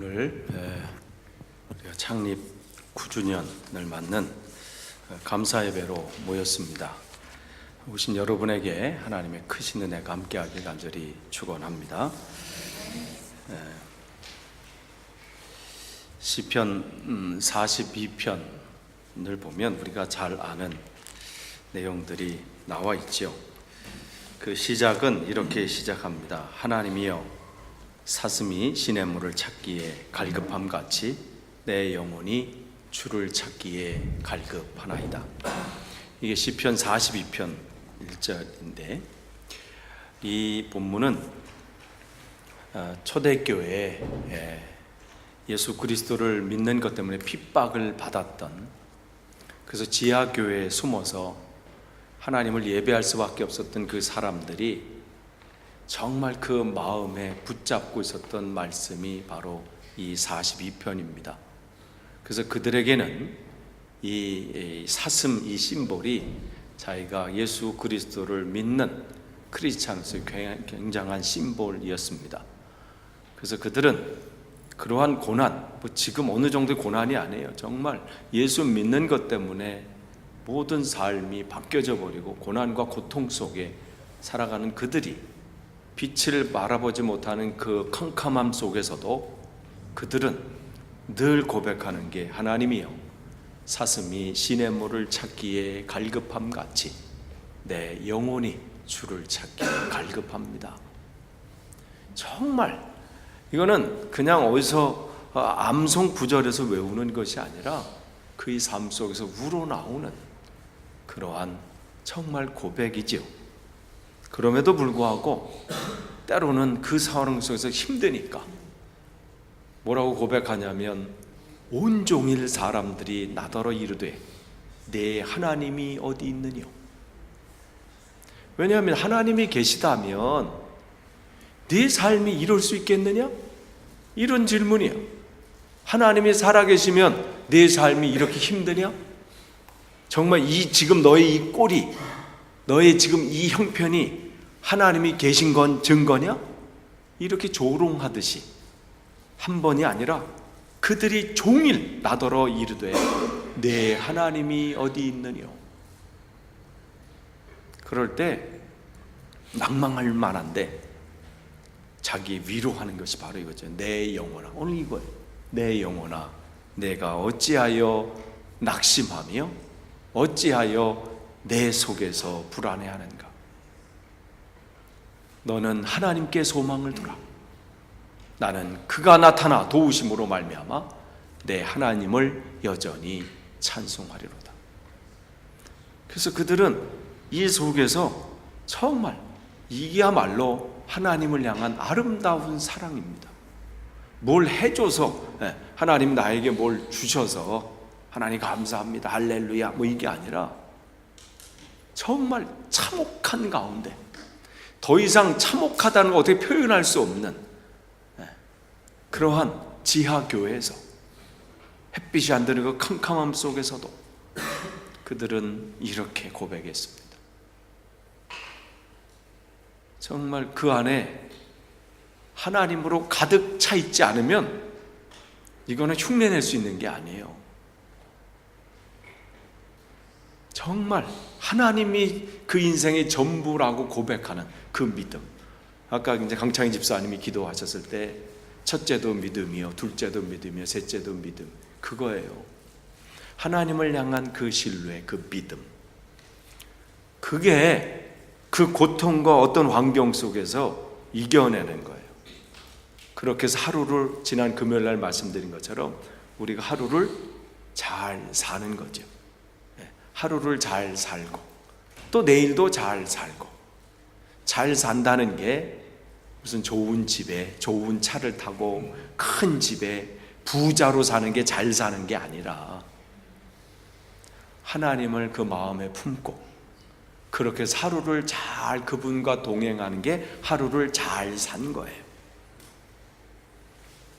오늘 우리가 창립 9주년을 맞는 감사 예배로 모였습니다. 오신 여러분에게 하나님의 크신 은혜가 함께하길 간절히 축원합니다. 시편 42편을 보면 우리가 잘 아는 내용들이 나와 있죠. 그 시작은 이렇게 시작합니다. 하나님이여, 사슴이 시냇물을 찾기에 갈급함같이 내 영혼이 주를 찾기에 갈급하나이다. 이게 시편 42편 1절인데, 이 본문은 초대교회에 예수 그리스도를 믿는 것 때문에 핍박을 받았던, 그래서 지하교회에 숨어서 하나님을 예배할 수밖에 없었던 그 사람들이 정말 그 마음에 붙잡고 있었던 말씀이 바로 이 42편입니다. 그래서 그들에게는 이 사슴, 이 심볼이 자기가 예수 그리스도를 믿는 크리스찬으로서의 굉장한 심볼이었습니다. 그래서 그들은 그러한 고난, 지금 어느 정도의 고난이 아니에요. 정말 예수 믿는 것 때문에 모든 삶이 바뀌어져 버리고 고난과 고통 속에 살아가는 그들이 빛을 바라보지 못하는 그 캄캄함 속에서도 그들은 늘 고백하는 게, 하나님이여, 사슴이 시냇물을 찾기에 갈급함같이 내 영혼이 주를 찾기에 갈급합니다. 정말 이거는 그냥 어디서 암송 구절에서 외우는 것이 아니라 그의 삶 속에서 우러나오는 그러한 정말 고백이지요. 그럼에도 불구하고 때로는 그 상황 속에서 힘드니까 뭐라고 고백하냐면, 온종일 사람들이 나더러 이르되 내 하나님이 어디 있느냐. 왜냐하면 하나님이 계시다면 네 삶이 이럴 수 있겠느냐? 이런 질문이야. 하나님이 살아계시면 내 삶이 이렇게 힘드냐? 정말 지금 너의 이 꼴이, 너의 지금 이 형편이 하나님이 계신 건 증거냐? 이렇게 조롱하듯이 한 번이 아니라 그들이 종일 나더러 이르되 내 하나님이 어디 있느냐. 그럴 때 낭망할 만한데 자기 위로하는 것이 바로 이거죠. 내 영혼아, 오늘 이거예요. 내 영혼아, 내가 어찌하여 낙심하며 어찌하여 내 속에서 불안해하는가. 너는 하나님께 소망을 두라. 나는 그가 나타나 도우심으로 말미암아 내 하나님을 여전히 찬송하리로다. 그래서 그들은 이 속에서 정말 이게야말로 하나님을 향한 아름다운 사랑입니다. 뭘 해줘서, 하나님 나에게 뭘 주셔서 하나님 감사합니다, 할렐루야, 이게 아니라 정말 참혹한 가운데, 더 이상 참혹하다는 걸 어떻게 표현할 수 없는 그러한 지하교회에서 햇빛이 안 드는 그 캄캄함 속에서도 그들은 이렇게 고백했습니다. 정말 그 안에 하나님으로 가득 차 있지 않으면 이거는 흉내낼 수 있는 게 아니에요. 정말 하나님이 그 인생의 전부라고 고백하는 그 믿음. 아까 이제 강창희 집사님이 기도하셨을 때 첫째도 믿음이요, 둘째도 믿음이요, 셋째도 믿음, 그거예요. 하나님을 향한 그 신뢰, 그 믿음. 그게 그 고통과 어떤 환경 속에서 이겨내는 거예요. 그렇게 해서 하루를, 지난 금요일 날 말씀드린 것처럼 우리가 하루를 잘 사는 거죠. 하루를 잘 살고 또 내일도 잘 살고. 잘 산다는 게 무슨 좋은 집에 좋은 차를 타고 큰 집에 부자로 사는 게 잘 사는 게 아니라, 하나님을 그 마음에 품고 그렇게 해서 하루를 잘 그분과 동행하는 게 하루를 잘 산 거예요.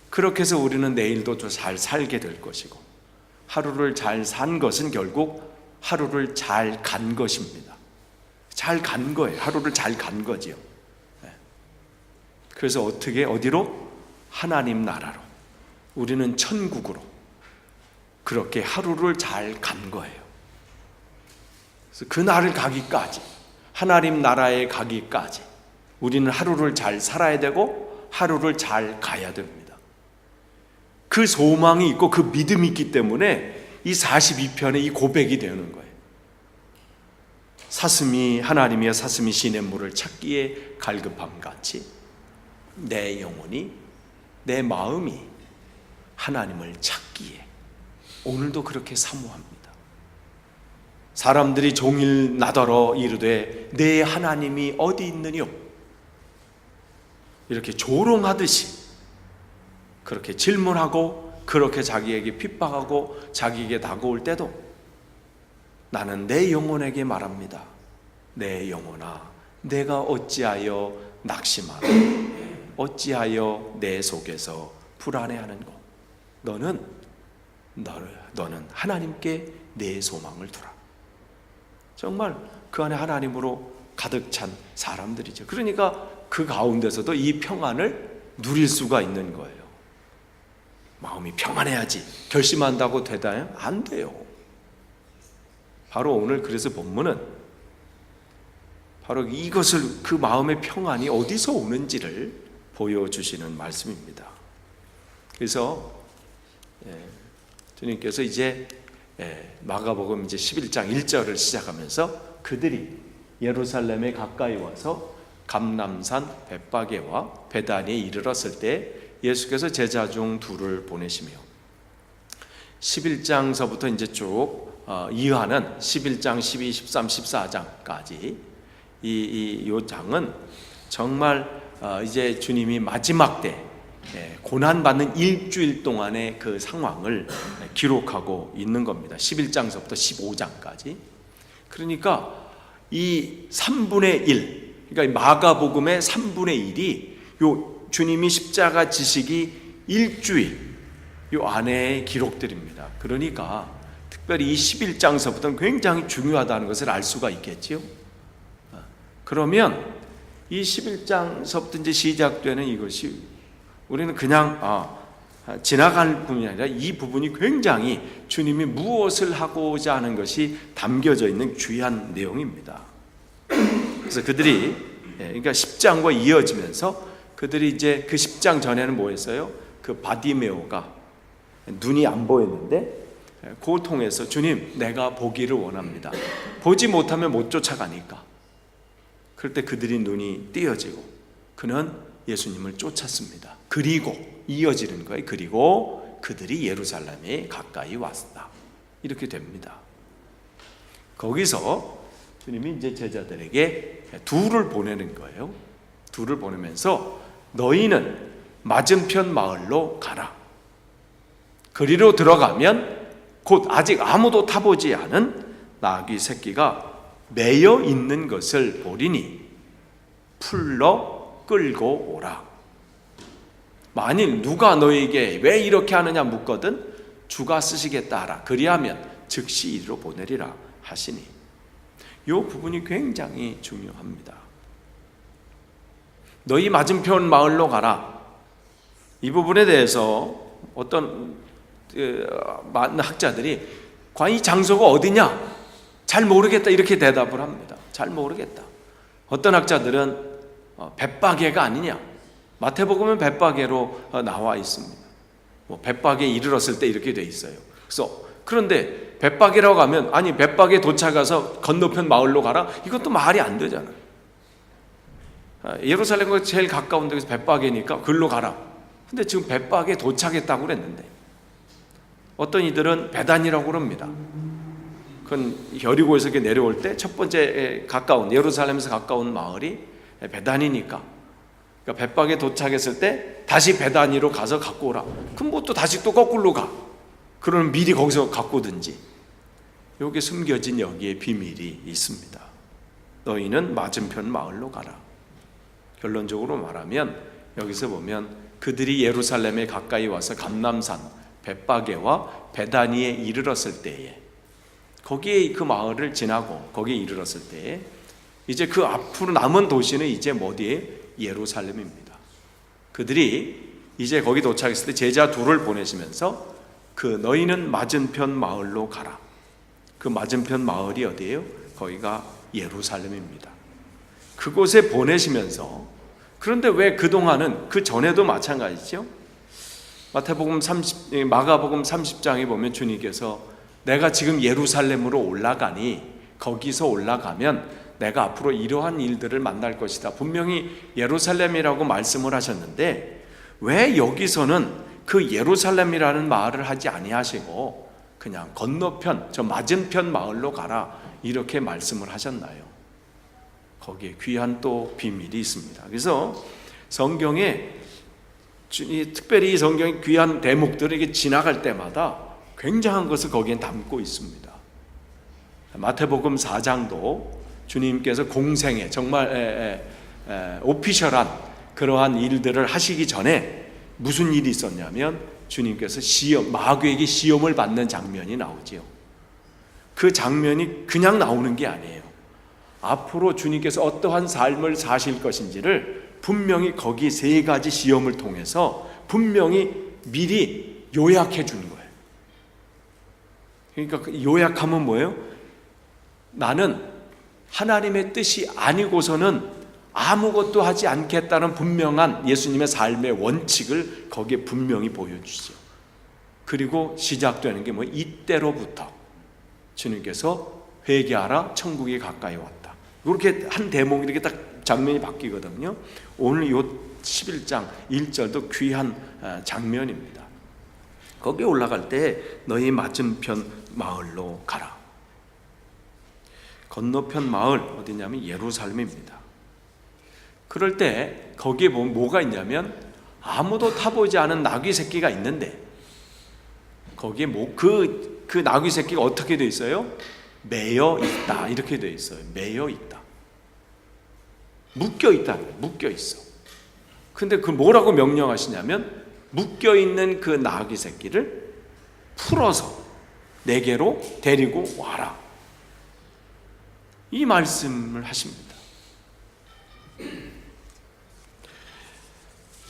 그렇게 해서 우리는 내일도 잘 살게 될 것이고, 하루를 잘 산 것은 결국 하루를 잘 간 것입니다. 잘 간 거예요. 하루를 잘 간 거지요. 그래서 어떻게, 어디로? 하나님 나라로. 우리는 천국으로 그렇게 하루를 잘 간 거예요. 그래서 그 날을 가기까지, 하나님 나라에 가기까지 우리는 하루를 잘 살아야 되고 하루를 잘 가야 됩니다. 그 소망이 있고 그 믿음이 있기 때문에 이 42편의 이 고백이 되는 거예요. 사슴이 하나님이여 사슴이 시냇물을 찾기에 갈급함같이 내 영혼이, 내 마음이 하나님을 찾기에 오늘도 그렇게 사모합니다. 사람들이 종일 나더러 이르되 내 하나님이 어디 있느뇨? 이렇게 조롱하듯이 그렇게 질문하고 그렇게 자기에게 핍박하고 자기에게 다가올 때도 나는 내 영혼에게 말합니다. 내 영혼아, 내가 어찌하여 낙심하고 어찌하여 내 속에서 불안해하는고? 너는 하나님께 내 소망을 두라. 정말 그 안에 하나님으로 가득 찬 사람들이죠. 그러니까 그 가운데서도 이 평안을 누릴 수가 있는 거예요. 마음이 평안해야지 결심한다고 되나요? 안 돼요. 바로 오늘 그래서 본문은 바로 이것을, 그 마음의 평안이 어디서 오는지를 보여주시는 말씀입니다. 그래서 주님께서 이제 마가복음 이제 11장 1절을 시작하면서 그들이 예루살렘에 가까이 와서 감람산 벳바게와 베다니에 이르렀을 때 예수께서 제자 중 둘을 보내시며 11장서부터 이제 쭉 이어하는 11장, 12, 13, 14장까지 이 장은 정말 이제 주님이 마지막 때 고난받는 일주일 동안의 그 상황을 기록하고 있는 겁니다. 11장서부터 15장까지. 그러니까 이 3분의 1, 그러니까 마가복음의 3분의 1이 요 주님이 십자가 지시기 일주일 요 안에 기록들입니다. 그러니까 특별히 이 11장서부터는 굉장히 중요하다는 것을 알 수가 있겠지요. 그러면 이 11장서부터 이제 시작되는 이것이 우리는 그냥 지나갈 뿐이 아니라 이 부분이 굉장히 주님이 무엇을 하고자 하는 것이 담겨져 있는 귀한 내용입니다. 그래서 그들이 그러니까 10장과 이어지면서 그들이 이제 그 10장 전에는 뭐 했어요? 그 바디메오가 눈이 안 보였는데 그 통해서 주님 내가 보기를 원합니다. 보지 못하면 못 쫓아가니까. 그럴 때 그들이 눈이 띄어지고 그는 예수님을 쫓았습니다. 그리고 이어지는 거예요. 그리고 그들이 예루살렘에 가까이 왔다. 이렇게 됩니다. 거기서 주님이 이제 제자들에게 둘을 보내는 거예요. 둘을 보내면서 너희는 맞은편 마을로 가라. 그리로 들어가면 곧 아직 아무도 타보지 않은 나귀 새끼가 매여 있는 것을 보리니 풀러 끌고 오라. 만일 누가 너에게 왜 이렇게 하느냐 묻거든 주가 쓰시겠다 하라. 그리하면 즉시 이리로 보내리라 하시니 이 부분이 굉장히 중요합니다. 너희 맞은편 마을로 가라. 이 부분에 대해서 어떤 많은 학자들이 과연 이 장소가 어디냐? 잘 모르겠다 이렇게 대답을 합니다. 잘 모르겠다. 어떤 학자들은 벳바게가 아니냐? 마태복음은 벳바게로 나와 있습니다. 벳바게에 이르렀을 때 이렇게 돼 있어요. 그래서 그런데 벳바게라고 하면 아니 벳바게 도착해서 건너편 마을로 가라? 이것도 말이 안 되잖아요. 예루살렘과 제일 가까운 데서 벳바게니까 글로 가라. 근데 지금 벳바게 도착했다고 그랬는데 어떤 이들은 베단이라고 그럽니다. 그건 여리고에서 내려올 때 첫 번째 가까운 예루살렘에서 가까운 마을이 베단이니까 그러니까 벳바게 도착했을 때 다시 베단이로 가서 갖고 오라. 그럼 뭐 또 다시 또 거꾸로 가. 그러면 미리 거기서 갖고 오든지. 여기에 숨겨진 여기에 비밀이 있습니다. 너희는 맞은편 마을로 가라. 결론적으로 말하면 여기서 보면 그들이 예루살렘에 가까이 와서 감람산 벳바게와 베다니에 이르렀을 때에 거기에 그 마을을 지나고 거기에 이르렀을 때에 이제 그 앞으로 남은 도시는 이제 어디에 예루살렘입니다. 그들이 이제 거기 도착했을 때 제자 둘을 보내시면서 너희는 맞은편 마을로 가라. 그 맞은편 마을이 어디예요? 거기가 예루살렘입니다. 그곳에 보내시면서, 그런데 왜 그동안은, 그 전에도 마찬가지죠. 마가복음 30장에 보면 주님께서 내가 지금 예루살렘으로 올라가니 거기서 올라가면 내가 앞으로 이러한 일들을 만날 것이다. 분명히 예루살렘이라고 말씀을 하셨는데 왜 여기서는 그 예루살렘이라는 말을 하지 아니하시고 그냥 건너편, 저 맞은편 마을로 가라 이렇게 말씀을 하셨나요? 거기에 귀한 또 비밀이 있습니다. 그래서 성경에 특별히 성경의 귀한 대목들을 이렇게 지나갈 때마다 굉장한 것을 거기에 담고 있습니다. 마태복음 4장도 주님께서 공생애 정말 오피셜한 그러한 일들을 하시기 전에 무슨 일이 있었냐면 주님께서 마귀에게 시험을 받는 장면이 나오지요. 그 장면이 그냥 나오는 게 아니에요. 앞으로 주님께서 어떠한 삶을 사실 것인지를 분명히 거기 3가지 시험을 통해서 분명히 미리 요약해 주는 거예요. 그러니까 요약하면 뭐예요? 나는 하나님의 뜻이 아니고서는 아무것도 하지 않겠다는 분명한 예수님의 삶의 원칙을 거기에 분명히 보여주죠. 그리고 시작되는 게 이때로부터 주님께서 회개하라, 천국이 가까이 왔다. 이렇게 한 대목이 이렇게 딱 장면이 바뀌거든요. 오늘 이 11장 1절도 귀한 장면입니다. 거기에 올라갈 때 너희 맞은편 마을로 가라. 건너편 마을 어디냐면 예루살렘입니다. 그럴 때 거기에 보면 뭐가 있냐면 아무도 타보지 않은 나귀 새끼가 있는데 거기에 그 나귀 새끼가 어떻게 돼 있어요? 매여 있다 이렇게 돼 있어요. 매여 있다. 묶여 있다. 묶여 있어. 근데 그 뭐라고 명령하시냐면 묶여 있는 그 나귀 새끼를 풀어서 내게로 데리고 와라. 이 말씀을 하십니다.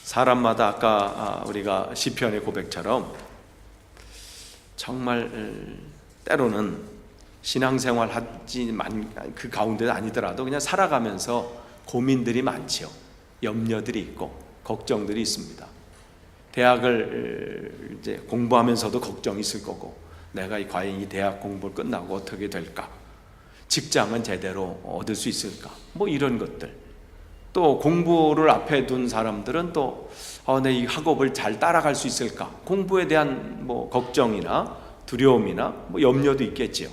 사람마다 아까 우리가 시편의 고백처럼 정말 때로는 신앙생활 하지만 그 가운데 아니더라도 그냥 살아가면서 고민들이 많지요. 염려들이 있고 걱정들이 있습니다. 대학을 이제 공부하면서도 걱정이 있을 거고 내가 과연 이 대학 공부를 끝나고 어떻게 될까? 직장은 제대로 얻을 수 있을까? 이런 것들. 또 공부를 앞에 둔 사람들은 또 내 이 학업을 잘 따라갈 수 있을까? 공부에 대한 걱정이나 두려움이나 염려도 있겠지요.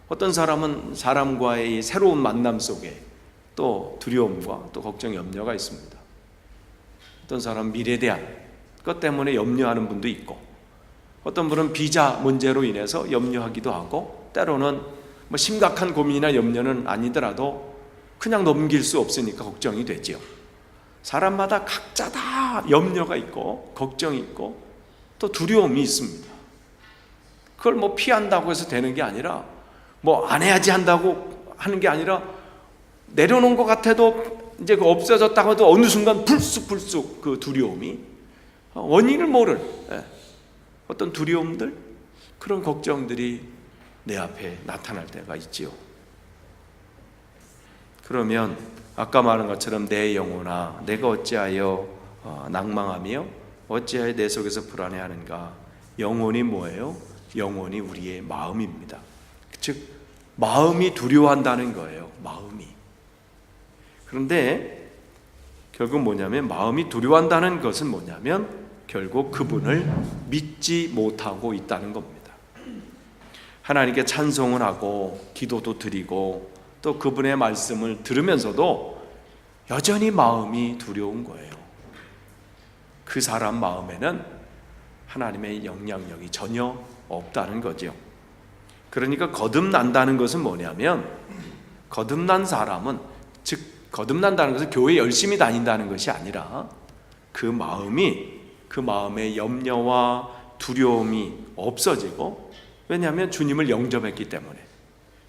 어떤 사람은 사람과의 새로운 만남 속에 또 두려움과 또 걱정, 염려가 있습니다. 어떤 사람은 미래에 대한 것 때문에 염려하는 분도 있고 어떤 분은 비자 문제로 인해서 염려하기도 하고 때로는 심각한 고민이나 염려는 아니더라도 그냥 넘길 수 없으니까 걱정이 되지요. 사람마다 각자 다 염려가 있고 걱정이 있고 또 두려움이 있습니다. 그걸 피한다고 해서 되는 게 아니라 안 해야지 한다고 하는 게 아니라 내려놓은 것 같아도 이제 없어졌다고 해도 어느 순간 불쑥 그 두려움이 원인을 모를 어떤 두려움들 그런 걱정들이 내 앞에 나타날 때가 있지요. 그러면 아까 말한 것처럼 내 영혼아 내가 어찌하여 낭망하며 어찌하여 내 속에서 불안해하는가. 영혼이 뭐예요? 영혼이 우리의 마음입니다. 즉 마음이 두려워한다는 거예요. 마음이. 그런데 결국 뭐냐면 마음이 두려워한다는 것은 뭐냐면 결국 그분을 믿지 못하고 있다는 겁니다. 하나님께 찬송을 하고 기도도 드리고 또 그분의 말씀을 들으면서도 여전히 마음이 두려운 거예요. 그 사람 마음에는 하나님의 영향력이 전혀 없다는 거죠. 그러니까 거듭난다는 것은 뭐냐면 거듭난 사람은 즉 거듭난다는 것은 교회 열심히 다닌다는 것이 아니라 그 마음의 염려와 두려움이 없어지고 왜냐하면 주님을 영접했기 때문에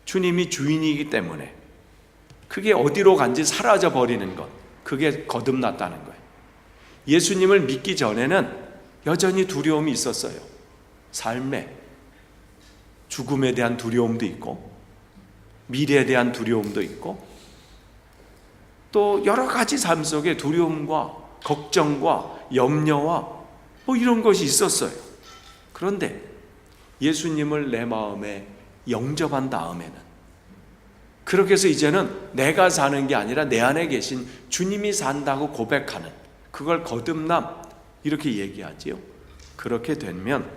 주님이 주인이기 때문에 그게 어디로 간지 사라져 버리는 것 그게 거듭났다는 거예요. 예수님을 믿기 전에는 여전히 두려움이 있었어요. 삶에 죽음에 대한 두려움도 있고 미래에 대한 두려움도 있고 또 여러 가지 삶 속에 두려움과 걱정과 염려와 이런 것이 있었어요. 그런데 예수님을 내 마음에 영접한 다음에는, 그렇게 해서 이제는 내가 사는 게 아니라 내 안에 계신 주님이 산다고 고백하는, 그걸 거듭남 이렇게 얘기하지요. 그렇게 되면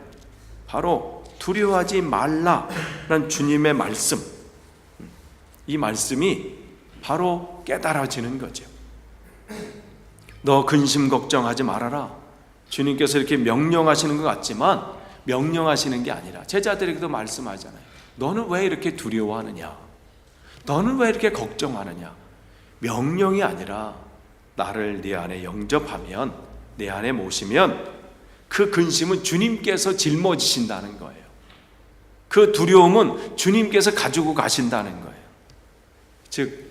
바로 두려워하지 말라라는 주님의 말씀, 이 말씀이 바로 깨달아지는 거죠. 너 근심 걱정하지 말아라. 주님께서 이렇게 명령하시는 것 같지만 명령하시는 게 아니라 제자들에게도 말씀하잖아요. 너는 왜 이렇게 두려워하느냐? 너는 왜 이렇게 걱정하느냐? 명령이 아니라 나를 네 안에 영접하면, 내 안에 모시면 그 근심은 주님께서 짊어지신다는 거예요. 그 두려움은 주님께서 가지고 가신다는 거예요. 즉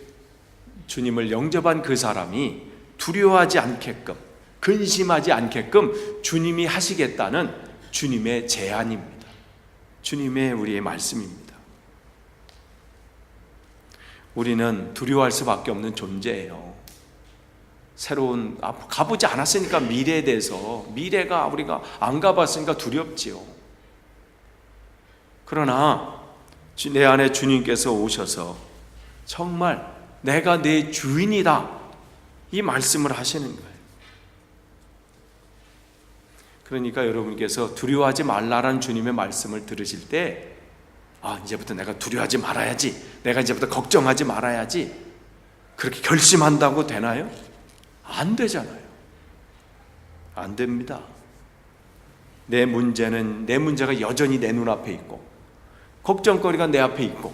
주님을 영접한 그 사람이 두려워하지 않게끔, 근심하지 않게끔 주님이 하시겠다는 주님의 제안입니다. 주님의 우리의 말씀입니다. 우리는 두려워할 수밖에 없는 존재예요. 새로운, 가보지 않았으니까 미래에 대해서, 미래가 우리가 안 가봤으니까 두렵지요. 그러나 내 안에 주님께서 오셔서 정말 내가 내 주인이다, 이 말씀을 하시는 거예요. 그러니까 여러분께서 두려워하지 말라라는 주님의 말씀을 들으실 때, 이제부터 내가 두려워하지 말아야지, 내가 이제부터 걱정하지 말아야지, 그렇게 결심한다고 되나요? 안 되잖아요. 안 됩니다. 내 문제가 여전히 내 눈앞에 있고, 걱정거리가 내 앞에 있고,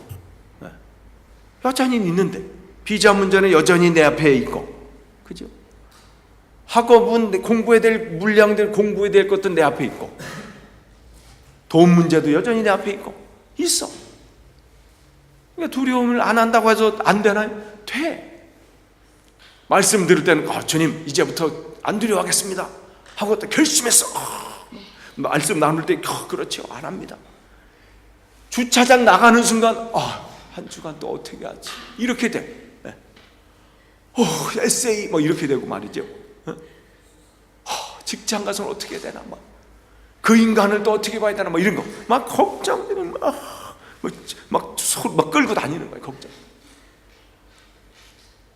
여전히 있는데, 비자 문제는 여전히 내 앞에 있고, 그죠? 학업은 공부해야 될 물량들, 공부해야 될 것도 내 앞에 있고, 돈 문제도 여전히 내 앞에 있어. 그러니까 두려움을 안 한다고 해서 안 되나요? 돼. 말씀 들을 때는 주님 이제부터 안 두려워하겠습니다 하고 또 결심했어. 말씀 나눌 때 그렇죠, 안 합니다. 주차장 나가는 순간 한 주간 또 어떻게 하지, 이렇게 돼. 에세이 이렇게 되고 말이죠. 직장 가서는 어떻게 되나, 그 인간을 또 어떻게 봐야 되나, 이런 거 막 걱정되면 막 끌고 다니는 거예요. 걱정.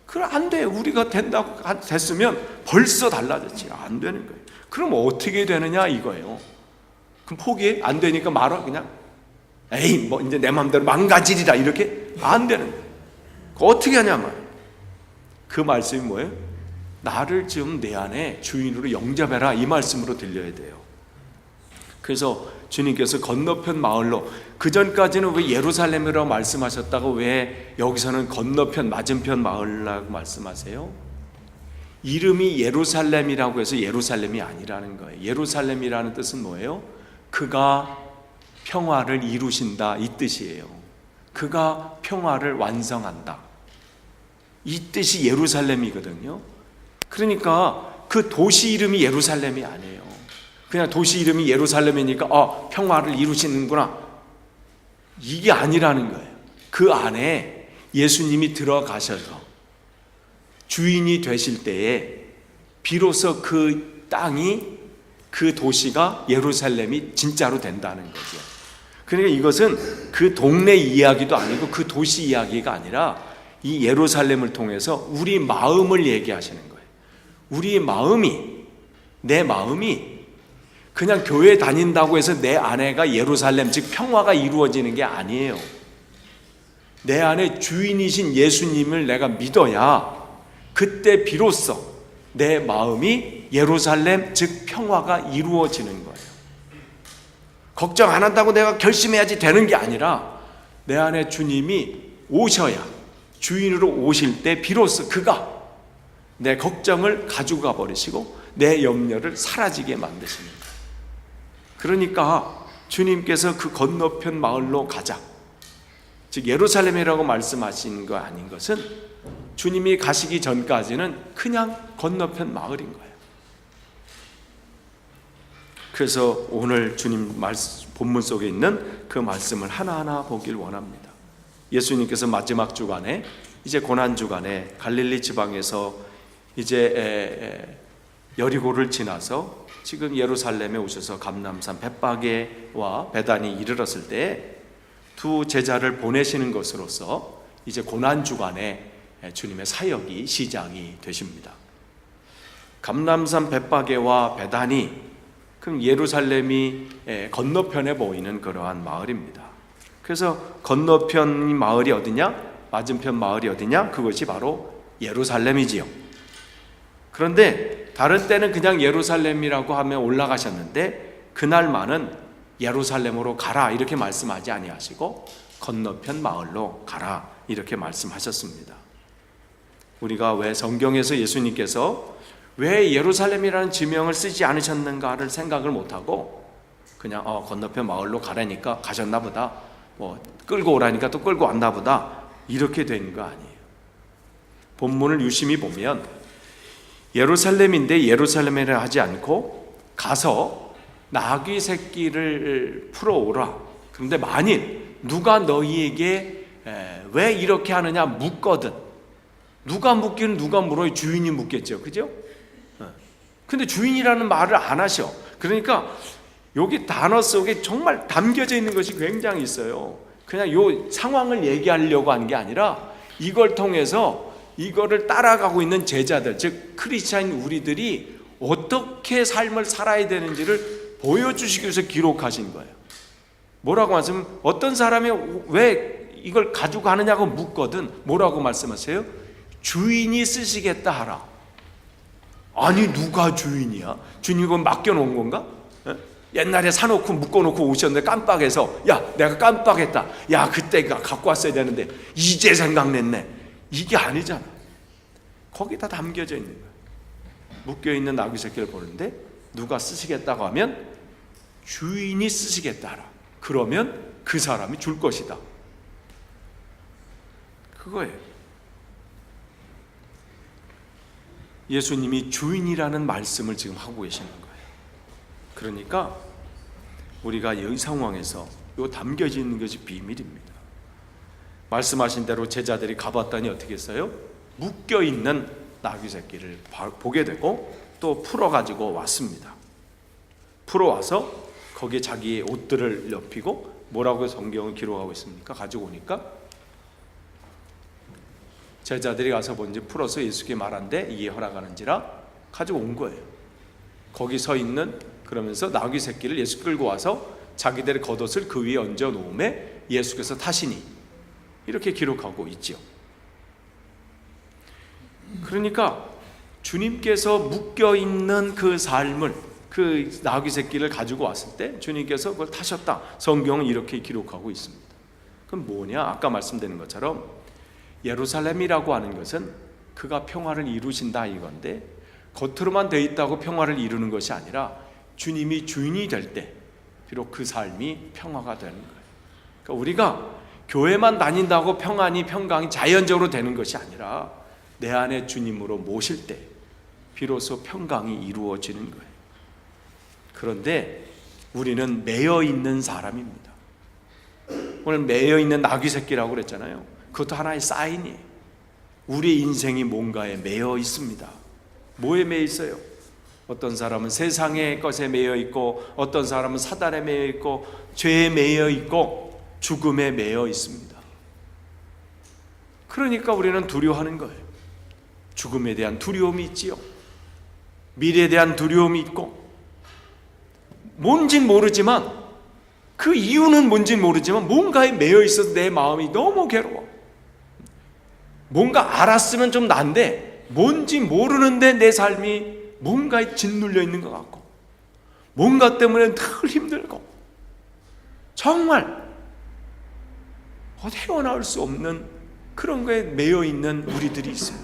그럼 안 돼요. 우리가 된다고 됐으면 벌써 달라졌지. 안 되는 거예요. 그럼 어떻게 되느냐 이거예요. 그럼 포기해? 안 되니까 말아 그냥. 에이 이제 내 마음대로 망가지리라, 이렇게 안 되는 거예요. 어떻게 하냐 말이에요. 그 말씀이 뭐예요? 나를 지금 내 안에 주인으로 영접해라, 이 말씀으로 들려야 돼요. 그래서 주님께서 건너편 마을로, 그전까지는 왜 예루살렘이라고 말씀하셨다고 왜 여기서는 건너편 맞은편 마을이라고 말씀하세요? 이름이 예루살렘이라고 해서 예루살렘이 아니라는 거예요. 예루살렘이라는 뜻은 뭐예요? 그가 평화를 이루신다, 이 뜻이에요. 그가 평화를 완성한다, 이 뜻이 예루살렘이거든요. 그러니까 그 도시 이름이 예루살렘이 아니에요. 그냥 도시 이름이 예루살렘이니까 평화를 이루시는구나, 이게 아니라는 거예요. 그 안에 예수님이 들어가셔서 주인이 되실 때에 비로소 그 땅이, 그 도시가, 예루살렘이 진짜로 된다는 거죠. 그러니까 이것은 그 동네 이야기도 아니고 그 도시 이야기가 아니라 이 예루살렘을 통해서 우리 마음을 얘기하시는 거예요. 우리 마음이, 내 마음이 그냥 교회 다닌다고 해서 내 안에가 예루살렘, 즉 평화가 이루어지는 게 아니에요. 내 안에 주인이신 예수님을 내가 믿어야 그때 비로소 내 마음이 예루살렘, 즉 평화가 이루어지는 거예요. 걱정 안 한다고 내가 결심해야지 되는 게 아니라 내 안에 주님이 오셔야, 주인으로 오실 때 비로소 그가 내 걱정을 가지고 가버리시고 내 염려를 사라지게 만드십니다. 그러니까 주님께서 그 건너편 마을로 가자, 즉 예루살렘이라고 말씀하신 거 아닌 것은 주님이 가시기 전까지는 그냥 건너편 마을인 거예요. 그래서 오늘 주님 본문 속에 있는 그 말씀을 하나하나 보길 원합니다. 예수님께서 마지막 주간에, 이제 고난 주간에 갈릴리 지방에서 이제 여리고를 지나서 지금 예루살렘에 오셔서 감람산 벳바게와 베단이 이르렀을 때 두 제자를 보내시는 것으로서 이제 고난 주간에 주님의 사역이 시작이 되십니다. 감람산 벳바게와 베단이 그럼 예루살렘이 건너편에 보이는 그러한 마을입니다. 그래서 건너편 마을이 어디냐? 맞은편 마을이 어디냐? 그것이 바로 예루살렘이지요. 그런데 다른 때는 그냥 예루살렘이라고 하면 올라가셨는데 그날만은 예루살렘으로 가라 이렇게 말씀하지 아니하시고 건너편 마을로 가라 이렇게 말씀하셨습니다. 우리가 왜 성경에서 예수님께서 왜 예루살렘이라는 지명을 쓰지 않으셨는가를 생각을 못하고 그냥 건너편 마을로 가라니까 가셨나 보다, 뭐 끌고 오라니까 또 끌고 왔나 보다 이렇게 된 거 아니에요. 본문을 유심히 보면 예루살렘인데 예루살렘이라 하지 않고 가서 나귀 새끼를 풀어오라. 그런데 만일 누가 너희에게 왜 이렇게 하느냐 묻거든, 누가 묻기는 누가 물어요? 주인이 묻겠죠, 그죠? 근데 주인이라는 말을 안 하셔. 그러니까 여기 단어 속에 정말 담겨져 있는 것이 굉장히 있어요. 그냥 요 상황을 얘기하려고 하는 게 아니라 이걸 통해서 이거를 따라가고 있는 제자들, 즉 크리스찬인 우리들이 어떻게 삶을 살아야 되는지를 보여주시기 위해서 기록하신 거예요. 뭐라고 말씀하면 어떤 사람이 왜 이걸 가지고 가느냐고 묻거든 뭐라고 말씀하세요? 주인이 쓰시겠다 하라. 아니 누가 주인이야? 주인이 그건 맡겨놓은 건가? 옛날에 사놓고 묶어놓고 오셨는데 깜빡해서 야 내가 깜빡했다, 야 그때가 갖고 왔어야 되는데 이제 생각냈네, 이게 아니잖아. 거기다 담겨져 있는 거야. 묶여있는 나귀 새끼를 보는데 누가 쓰시겠다고 하면 주인이 쓰시겠다 하라. 그러면 그 사람이 줄 것이다, 그거예요. 예수님이 주인이라는 말씀을 지금 하고 계시는 거예요. 그러니까 우리가 이 상황에서 이 담겨져 있는 것이 비밀입니다. 말씀하신 대로 제자들이 가봤더니 어떻게 했어요? 묶여있는 나귀 새끼를 보게 되고 또 풀어가지고 왔습니다. 풀어와서 거기에 자기의 옷들을 엽히고 뭐라고 성경을 기록하고 있습니까? 가지고 오니까 제자들이 가서 먼저 풀어서 예수께 말한데 이에 허락하는지라 가지고 온 거예요. 거기 서 있는, 그러면서 나귀 새끼를 예수 끌고 와서 자기들의 겉옷을 그 위에 얹어 놓음에 예수께서 타시니 이렇게 기록하고 있지요. 그러니까 주님께서 묶여있는 그 삶을, 그 나귀 새끼를 가지고 왔을 때 주님께서 그걸 타셨다, 성경은 이렇게 기록하고 있습니다. 그럼 뭐냐? 아까 말씀드린 것처럼 예루살렘이라고 하는 것은 그가 평화를 이루신다 이건데, 겉으로만 돼 있다고 평화를 이루는 것이 아니라 주님이 주인이 될 때 비록 그 삶이 평화가 되는 거예요. 그러니까 우리가 교회만 다닌다고 평강이 자연적으로 되는 것이 아니라 내 안에 주님으로 모실 때 비로소 평강이 이루어지는 거예요. 그런데 우리는 매여 있는 사람입니다. 오늘 매여 있는 나귀 새끼라고 그랬잖아요. 그것도 하나의 사인이에요. 우리 인생이 뭔가에 매여 있습니다. 뭐에 매여 있어요? 어떤 사람은 세상의 것에 매여 있고, 어떤 사람은 사단에 매여 있고, 죄에 매여 있고, 죽음에 매여 있습니다. 그러니까 우리는 두려워하는 거예요. 죽음에 대한 두려움이 있지요. 미래에 대한 두려움이 있고, 뭔진 모르지만, 그 이유는 뭔진 모르지만 뭔가에 매여 있어서 내 마음이 너무 괴로워. 뭔가 알았으면 좀 난데 뭔지 모르는데 내 삶이 뭔가에 짓눌려 있는 것 같고, 뭔가 때문에 늘 힘들고, 정말 헤어나올 수 없는 그런 거에 매여 있는 우리들이 있어요.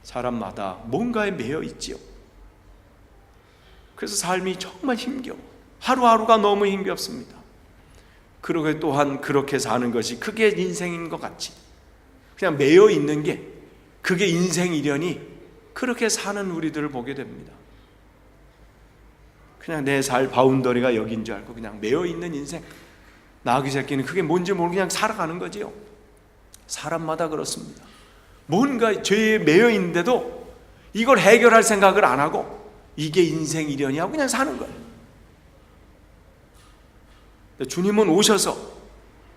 사람마다 뭔가에 매여 있지요. 그래서 삶이 정말 힘겨워. 하루하루가 너무 힘겹습니다. 그러게 또한 그렇게 사는 것이 그게 인생인 것 같이 그냥 매여 있는 게 그게 인생이려니 그렇게 사는 우리들을 보게 됩니다. 그냥 내 살 바운더리가 여긴 줄 알고 그냥 매여 있는 인생. 나귀 새끼는 그게 뭔지 모르고 그냥 살아가는 거지요. 사람마다 그렇습니다. 뭔가 죄에 매여 있는데도 이걸 해결할 생각을 안 하고 이게 인생이려니 하고 그냥 사는 거예요. 주님은 오셔서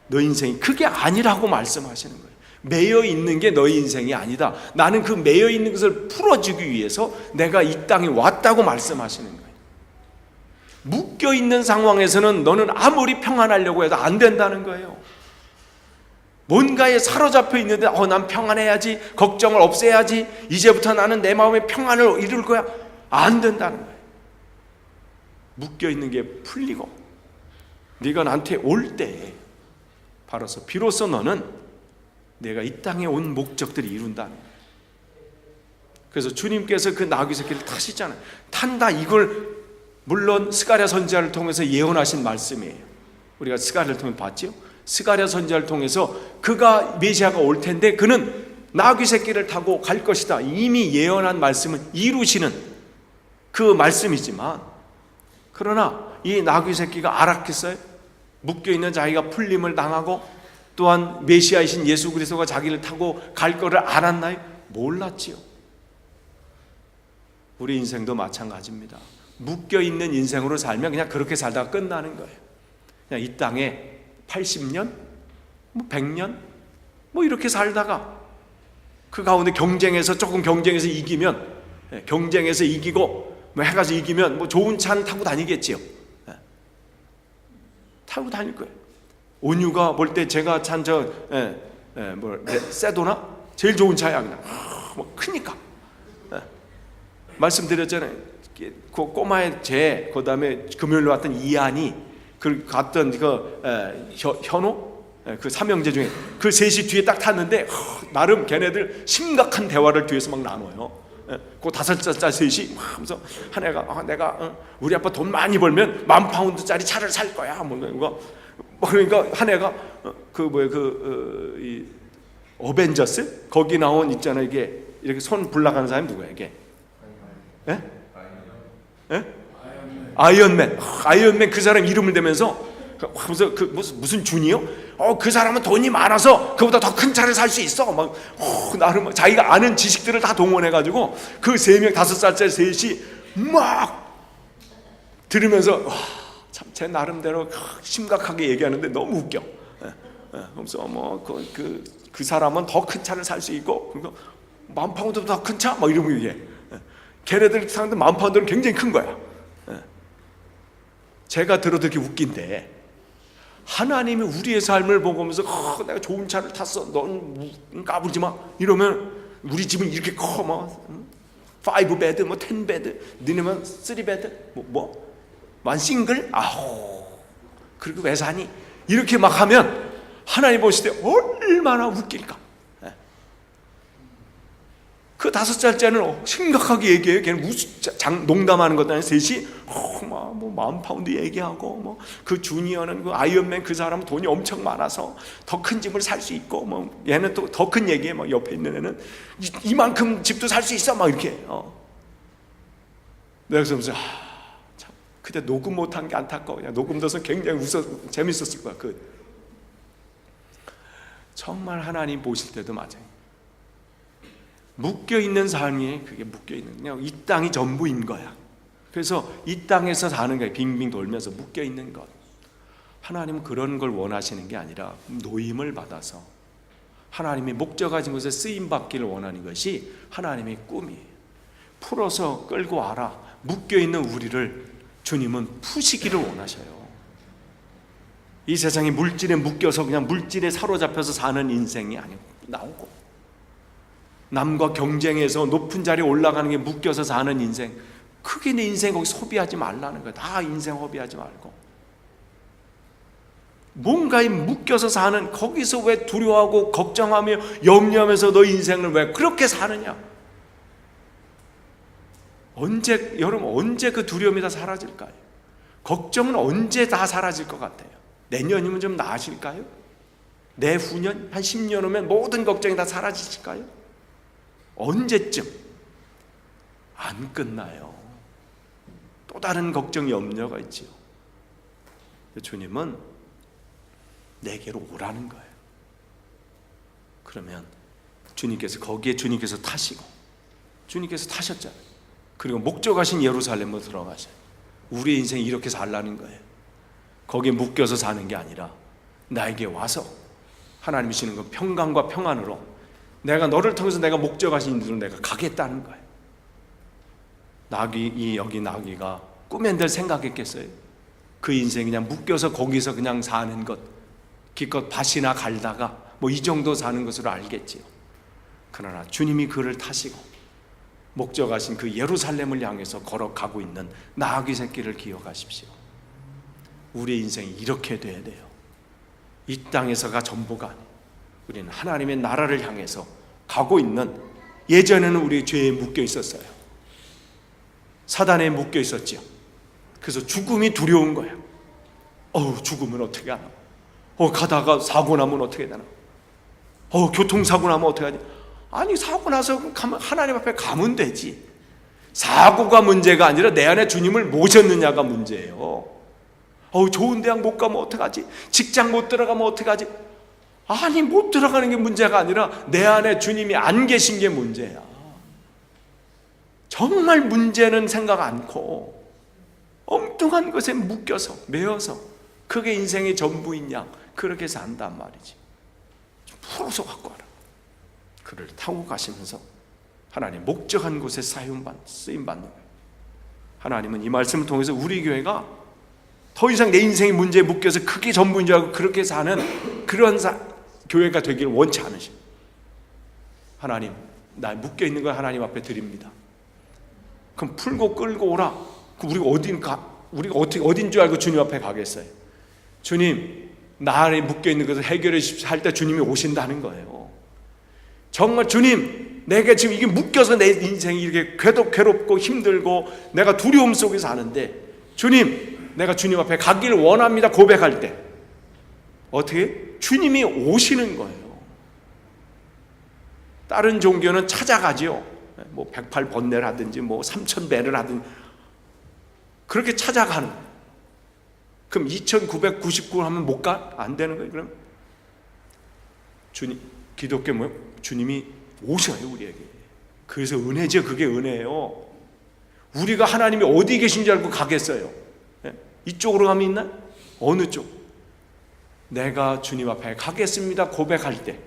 너 인생이 그게 아니라고 말씀하시는 거예요. 매여 있는 게 너의 인생이 아니다. 나는 그 매여 있는 것을 풀어주기 위해서 내가 이 땅에 왔다고 말씀하시는 거예요. 묶여 있는 상황에서는 너는 아무리 평안하려고 해도 안 된다는 거예요. 뭔가에 사로잡혀 있는데 난 평안해야지, 걱정을 없애야지, 이제부터 나는 내 마음의 평안을 이룰 거야. 안 된다는 거예요. 묶여 있는 게 풀리고 네가 나한테 올 때 비로소 너는 내가 이 땅에 온 목적들이 이룬다는 거예요. 그래서 주님께서 그 나귀 새끼를 타시잖아요. 탄다, 이걸 물론 스가랴 선지자를 통해서 예언하신 말씀이에요. 우리가 스가랴를 통해 봤죠. 스가랴 선지자를 통해서 그가 메시아가 올 텐데 그는 나귀 새끼를 타고 갈 것이다. 이미 예언한 말씀은 이루시는 그 말씀이지만, 그러나 이 나귀 새끼가 알았겠어요? 묶여있는 자기가 풀림을 당하고 또한 메시아이신 예수 그리스도가 자기를 타고 갈 거를 알았나요? 몰랐지요. 우리 인생도 마찬가지입니다. 묶여있는 인생으로 살면 그냥 그렇게 살다가 끝나는 거예요. 그냥 이 땅에 80년, 100년 이렇게 살다가 그 가운데 조금 경쟁에서 이기면, 경쟁에서 이기고 해가지고 이기면 좋은 차는 타고 다니겠지요. 타고 다닐 거예요. 온유가 볼 때 제가 찬 세도나 제일 좋은 차야. 그냥 크니까. 말씀드렸잖아요. 그 꼬마의 그 다음에 금요일로 왔던 이한이 갔던 현호, 그 삼형제 중에 그 셋이 뒤에 딱 탔는데 나름 걔네들 심각한 대화를 뒤에서 막 나눠요. 그 5살 셋이 하면서 한 애가 내가 우리 아빠 돈 많이 벌면 10,000파운드짜리 차를 살 거야. 그러니까 한 애가 이 어벤져스 거기 나온 있잖아, 이게 이렇게 손 불나가는 사람이 누구야 이게? 예? 예? 아이언맨 그 사람 이름을 대면서 하면서 그 무슨 준이요? 그 사람은 돈이 많아서 그보다 더 큰 차를 살 수 있어. 나름 자기가 아는 지식들을 다 동원해가지고 그 3명 5살짜리 셋이 막 들으면서 참 제 나름대로 심각하게 얘기하는데 너무 웃겨. 그래서 그 사람은 더 큰 차를 살 수 있고, 그러니까 10,000파운드보다 더 큰 차? 이러면 얘기해. 걔네들 사람들 10,000파운드는 굉장히 큰 거야. 제가 들어도 이렇게 웃긴데, 하나님이 우리의 삶을 보면서 내가 좋은 차를 탔어, 넌 까불지 마 이러면, 우리 집은 이렇게 커, 5베드, 10베드, 너네만 3베드, 만 싱글? 그리고 왜 사니? 이렇게 막 하면 하나님 보실 때 얼마나 웃길까. 그 5살짜리는 심각하게 얘기해요. 걔는 농담하는 것도 아니고 셋이 10,000파운드 얘기하고, 그 주니어는 그 아이언맨 그 사람은 돈이 엄청 많아서 더 큰 집을 살 수 있고, 얘는 또 더 큰 얘기해. 옆에 있는 애는 이만큼 집도 살 수 있어. 이렇게. 내가 그러면서 참 그때 녹음 못한 게 안타까워. 그냥 녹음 둬서 굉장히 재밌었을 거야. 정말 하나님 보실 때도 맞아요. 묶여있는 삶이 그게 묶여있는, 그냥 이 땅이 전부인 거야. 그래서 이 땅에서 사는 거야. 빙빙 돌면서 묶여있는 것. 하나님은 그런 걸 원하시는 게 아니라 노임을 받아서 하나님의 목적 가진 곳에 쓰임받기를 원하는 것이 하나님의 꿈이에요. 풀어서 끌고 와라. 묶여있는 우리를 주님은 푸시기를 원하셔요. 이 세상에 물질에 묶여서 그냥 물질에 사로잡혀서 사는 인생이 아니고 나오고, 남과 경쟁해서 높은 자리에 올라가는 게 묶여서 사는 인생, 크게 내 인생 거기 소비하지 말라는 거야. 다 인생 허비하지 말고 뭔가에 묶여서 사는, 거기서 왜 두려워하고 걱정하며 염려하면서 너 인생을 왜 그렇게 사느냐? 여러분 언제 그 두려움이 다 사라질까요? 걱정은 언제 다 사라질 것 같아요? 내년이면 좀 나아질까요? 내후년? 한 10년 후면 모든 걱정이 다 사라지실까요? 언제쯤? 안 끝나요. 또 다른 걱정, 염려가 있지요. 주님은 내게로 오라는 거예요. 그러면 주님께서 타시고, 주님께서 타셨잖아요. 그리고 목적하신 예루살렘으로 들어가셔요. 우리의 인생이 이렇게 살라는 거예요. 거기에 묶여서 사는 게 아니라 나에게 와서 하나님이 주시는 건 평강과 평안으로 내가 너를 통해서 내가 목적하신 일로 내가 가겠다는 거예요. 여기 나귀가 꿈엔들 생각했겠어요? 그 인생 그냥 묶여서 거기서 그냥 사는 것, 기껏 밭이나 갈다가 뭐 이 정도 사는 것으로 알겠지요. 그러나 주님이 그를 타시고 목적하신 그 예루살렘을 향해서 걸어가고 있는 나귀 새끼를 기억하십시오. 우리의 인생이 이렇게 돼야 돼요. 이 땅에서가 전부가 아니에요. 우리는 하나님의 나라를 향해서 가고 있는, 예전에는 우리 죄에 묶여 있었어요. 사단에 묶여 있었죠. 그래서 죽음이 두려운 거예요. 죽으면 어떻게 하나? 가다가 사고 나면 어떻게 되나? 교통사고 나면 어떻게 하지? 아니, 사고 나서 하나님 앞에 가면 되지. 사고가 문제가 아니라 내 안에 주님을 모셨느냐가 문제예요. 좋은 대학 못 가면 어떡하지? 직장 못 들어가면 어떡하지? 아니, 못 들어가는 게 문제가 아니라 내 안에 주님이 안 계신 게 문제야. 정말 문제는 생각 않고 엉뚱한 것에 묶여서 매여서 그게 인생의 전부인 양 그렇게 산단 말이지. 좀 풀어서 갖고 와라. 그를 타고 가시면서 하나님 목적한 곳에 쓰임받는 거예요. 하나님은 이 말씀을 통해서 우리 교회가 더 이상 내 인생의 문제에 묶여서 그게 전부인 줄 알고 그렇게 사는 그런 교회가 되기를 원치 않으십니다. 하나님, 나 묶여있는 걸 하나님 앞에 드립니다. 그럼 풀고 끌고 오라. 우리가 어떻게 어딘 줄 알고 주님 앞에 가겠어요? 주님, 나 안에 묶여있는 것을 해결해 주십시오 할 때 주님이 오신다는 거예요. 정말 주님, 내가 지금 이게 묶여서 내 인생이 이렇게 괴롭고 힘들고 내가 두려움 속에 사는데 주님, 내가 주님 앞에 가기를 원합니다 고백할 때 어떻게? 주님이 오시는 거예요. 다른 종교는 찾아가지요. 뭐 108번뇌를 하든지 뭐 3000배를 하든지 그렇게 찾아가는 거예요. 그럼 2999 하면 못 가? 안 되는 거예요. 그럼 기독교 뭐예요? 주님이 오셔요 우리에게. 그래서 은혜죠. 그게 은혜예요. 우리가 하나님이 어디 계신 줄 알고 가겠어요? 이쪽으로 가면 있나요? 어느 쪽? 내가 주님 앞에 가겠습니다 고백할 때,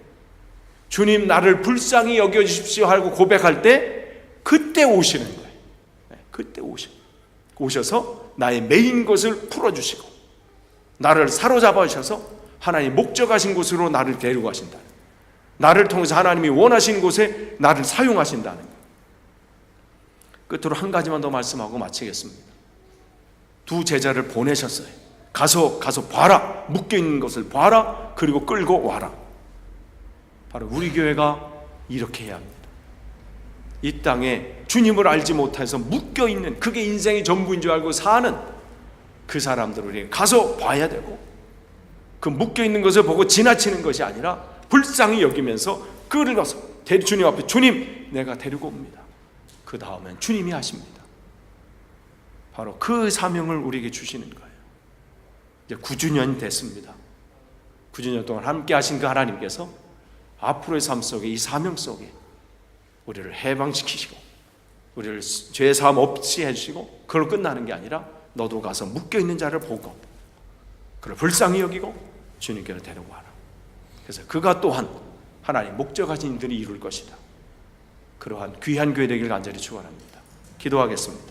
주님 나를 불쌍히 여겨주십시오 하고 고백할 때 그때 오시는 거예요. 그때 오셔서 나의 메인 것을 풀어주시고 나를 사로잡아 주셔서 하나님 목적하신 곳으로 나를 데리고 가신다. 나를 통해서 하나님이 원하시는 곳에 나를 사용하신다는 거예요. 끝으로 한 가지만 더 말씀하고 마치겠습니다. 두 제자를 보내셨어요. 가서 봐라. 묶여있는 것을 봐라. 그리고 끌고 와라. 바로 우리 교회가 이렇게 해야 합니다. 이 땅에 주님을 알지 못해서 묶여있는, 그게 인생의 전부인 줄 알고 사는 그 사람들을 가서 봐야 되고, 그 묶여있는 것을 보고 지나치는 것이 아니라 불쌍히 여기면서 끌을 가서 주님 앞에, 주님 내가 데리고 옵니다. 그 다음엔 주님이 하십니다. 바로 그 사명을 우리에게 주시는 거예요. 이제 9주년이 됐습니다. 9주년 동안 함께 하신 그 하나님께서 앞으로의 삶 속에, 이 사명 속에 우리를 해방시키시고 우리를 죄사함 없이 해주시고, 그걸 끝나는 게 아니라 너도 가서 묶여있는 자를 보고 그를 불쌍히 여기고 주님께로 데려와라. 그래서 그가 또한 하나님 목적하신 일들이 이룰 것이다. 그러한 귀한 교회 되기를 간절히 축원합니다. 기도하겠습니다.